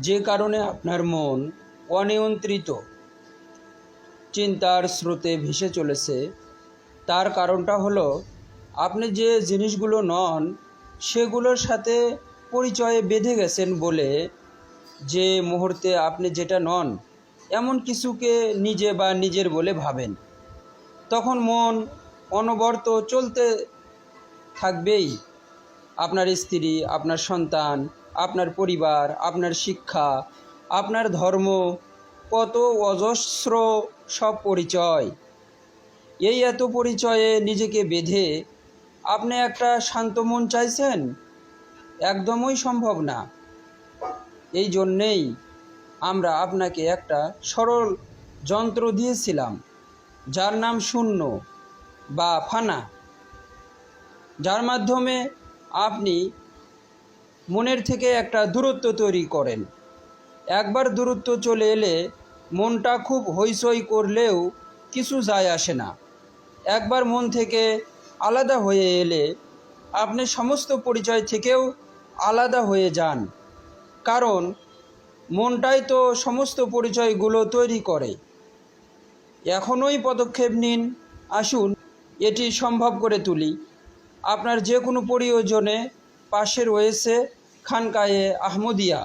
যে কারণে আপনার মন অনিয়ন্ত্রিত চিন্তার স্রোতে ভেসে চলেছে, তার কারণটা হলো আপনি যে জিনিসগুলো নন সেগুলোর সাথে পরিচয়ে বেঁধে গেছেন বলে যে মুহূর্তে আপনি যেটা নন এমন কিছুকে নিজে বা নিজের বলে ভাবেন, তখন মন অনবরত চলতে থাকবেই। আপনার স্ত্রী, আপনার সন্তান, আপনার পরিবার, আপনার শিক্ষা, আপনার ধর্ম, কত অজস্র সব পরিচয়। এই এত পরিচয়ে নিজেকে বেঁধে আপনি একটা শান্ত মন চাইছেন, একদমই সম্ভব না। এই জন্যেই আমরা আপনাকে একটা সরল যন্ত্র দিয়েছিলাম, যার নাম শূন্য বা ফানা, যার মাধ্যমে আপনি মনের থেকে একটা দূরত্ব তৈরি করেন। একবার দূরত্ব চলে এলে মনটা খুব হইচই করলেও কিছু যায় আসে না। একবার মন থেকে আলাদা হয়ে এলে আপনি সমস্ত পরিচয় থেকেও আলাদা হয়ে যান, কারণ মনটাই তো সমস্ত পরিচয়গুলো তৈরি করে। এখনই পদক্ষেপ নিন, আসুন এটি সম্ভব করে তুলি। আপনার যে কোনো প্রয়োজনে পাশে রয়েছে খানকায়ে আহমদিয়া।